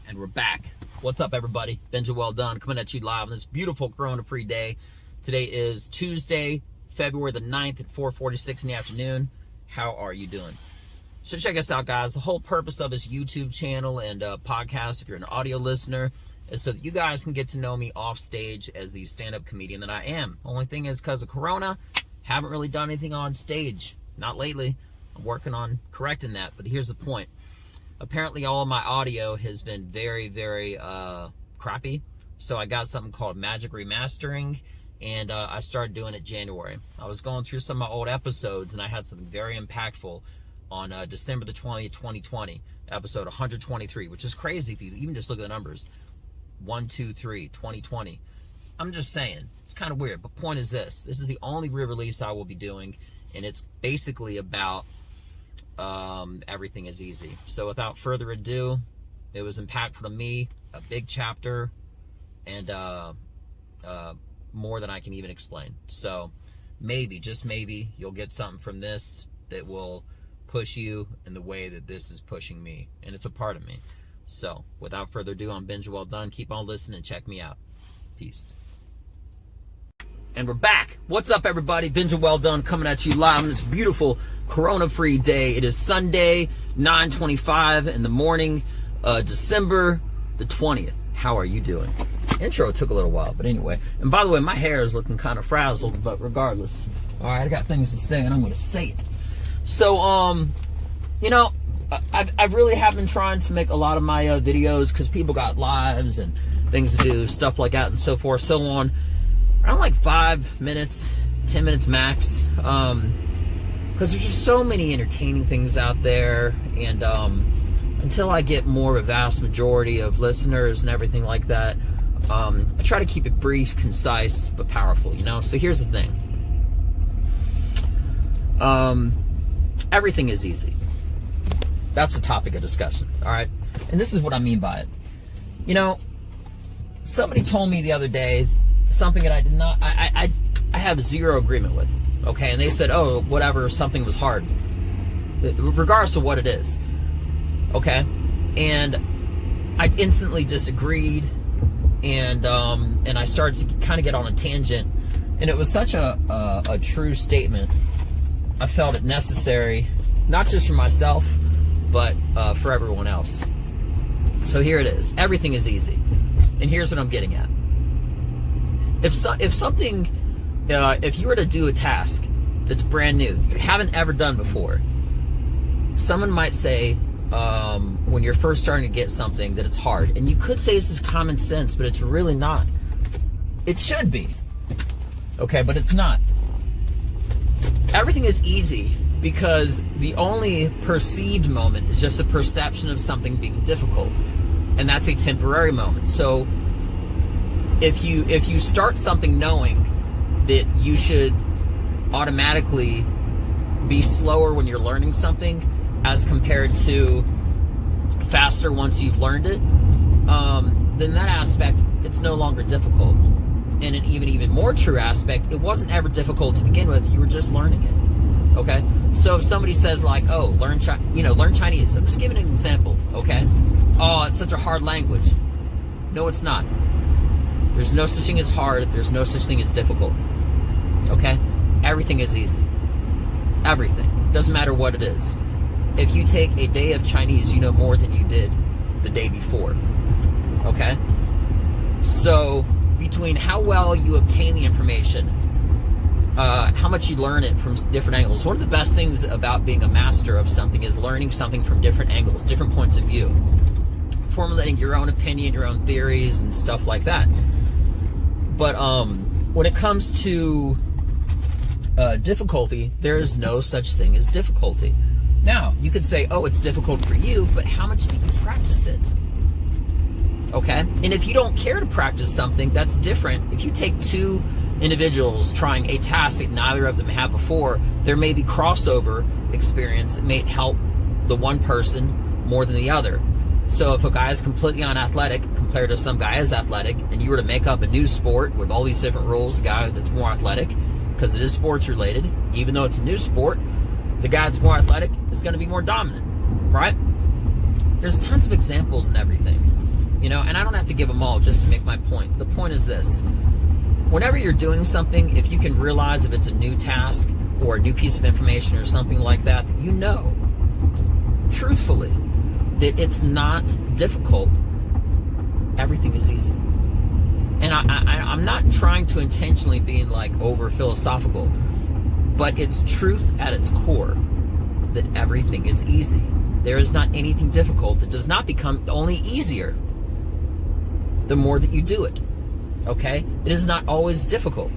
And we're back. What's up, everybody? Benja Welldone coming at you live on this beautiful corona-free day. Today is Tuesday, February the 9th at 4:46 in the afternoon. How are you doing? So check us out, guys. The whole purpose of this YouTube channel and podcast, if you're an audio listener, is so that you guys can get to know me off stage as the stand-up comedian that I am. Only thing is, because of Corona, haven't really done anything on stage. Not lately. I'm working on correcting that, but here's the point. Apparently all of my audio has been very, very crappy. So I got something called Magic Remastering, and I started doing it January. I was going through some of my old episodes, and I had something very impactful on December the 20th, 2020, episode 123, which is crazy if you even just look at the numbers. 1, 2, 3, 2020. I'm just saying, it's kind of weird, but point is this. This is the only re-release I will be doing, and it's basically about everything is easy. So without further ado, it was impactful to me, a big chapter, and more than I can even explain. So maybe, just maybe, you'll get something from this that will push you in the way that this is pushing me, and it's a part of me. So without further ado, I'm Benja Welldone. Keep on listening and check me out. Peace. And we're back. What's up, everybody? Benja Welldone coming at you live on this beautiful corona-free day. It is Sunday, 9:25 in the morning, December the 20th. How are you doing? Intro took a little while, but anyway. And by the way, my hair is looking kind of frazzled, but regardless. All right, I got things to say, and I'm going to say it. So, you know, I really have been trying to make a lot of my videos because people got lives and things to do, stuff like that and so forth, so on. Around like 5 minutes, 10 minutes max, because there's just so many entertaining things out there, and until I get more of a vast majority of listeners and everything like that, I try to keep it brief, concise, but powerful, you know? So here's the thing. Everything is easy. That's the topic of discussion, all right? And this is what I mean by it. You know, somebody told me the other day something that I did not, I have zero agreement with, okay? And they said, oh, whatever, something was hard, regardless of what it is, okay? And I instantly disagreed, and I started to kind of get on a tangent, and it was such a true statement. I felt it necessary, not just for myself, but for everyone else. So here it is. Everything is easy. And here's what I'm getting at. If you were to do a task that's brand new, you haven't ever done before, someone might say, when you're first starting to get something, that it's hard. And you could say this is common sense, but it's really not. It should be. Okay, but it's not. Everything is easy because the only perceived moment is just a perception of something being difficult, and that's a temporary moment. So if you start something knowing that you should automatically be slower when you're learning something as compared to faster once you've learned it, then that aspect, it's no longer difficult. And an even more true aspect, it wasn't ever difficult to begin with. You were just learning it. Okay? So if somebody says like, oh, learn Chinese. I'm just giving an example, okay? Oh, it's such a hard language. No, it's not. There's no such thing as hard. There's no such thing as difficult. Okay? Everything is easy. Everything. Doesn't matter what it is. If you take a day of Chinese, you know more than you did the day before. Okay? So between how well you obtain the information, how much you learn it from different angles. One of the best things about being a master of something is learning something from different angles, different points of view. Formulating your own opinion, your own theories, and stuff like that. But when it comes to difficulty, there is no such thing as difficulty. Now, you could say, oh, it's difficult for you, but how much do you practice it? Okay? And if you don't care to practice something, that's different. If you take two individuals trying a task that neither of them have before, there may be crossover experience that may help the one person more than the other. So if a guy is completely unathletic compared to some guy is athletic, and you were to make up a new sport with all these different rules, the guy that's more athletic, because it is sports related, even though it's a new sport, the guy that's more athletic is going to be more dominant, right? There's tons of examples and everything, you know, and I don't have to give them all just to make my point. The point is this: whenever you're doing something, if you can realize if it's a new task or a new piece of information or something like that, that you know, truthfully, that it's not difficult, everything is easy. And I'm not trying to intentionally being like over philosophical, but it's truth at its core that everything is easy. There is not anything difficult. It does not become only easier the more that you do it. Okay? It is not always difficult,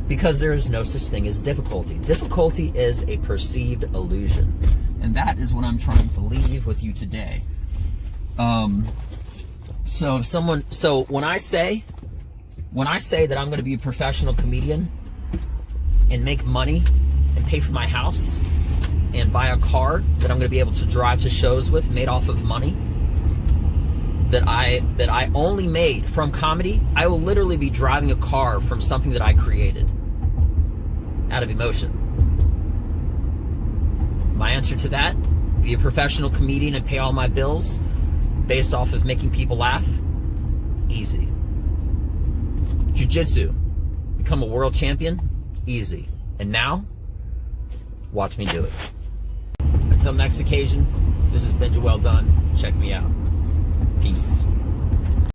because there is no such thing as difficulty. Difficulty is a perceived illusion. And that is what I'm trying to leave with you today. So when I say that I'm going to be a professional comedian and make money and pay for my house and buy a car that I'm going to be able to drive to shows with, made off of money that I only made from comedy, I will literally be driving a car from something that I created out of emotion. My answer to that: be a professional comedian and pay all my bills based off of making people laugh? Easy. Jiu-jitsu, become a world champion? Easy. And now, watch me do it. Until next occasion, this is Benja Welldone. Check me out. Peace.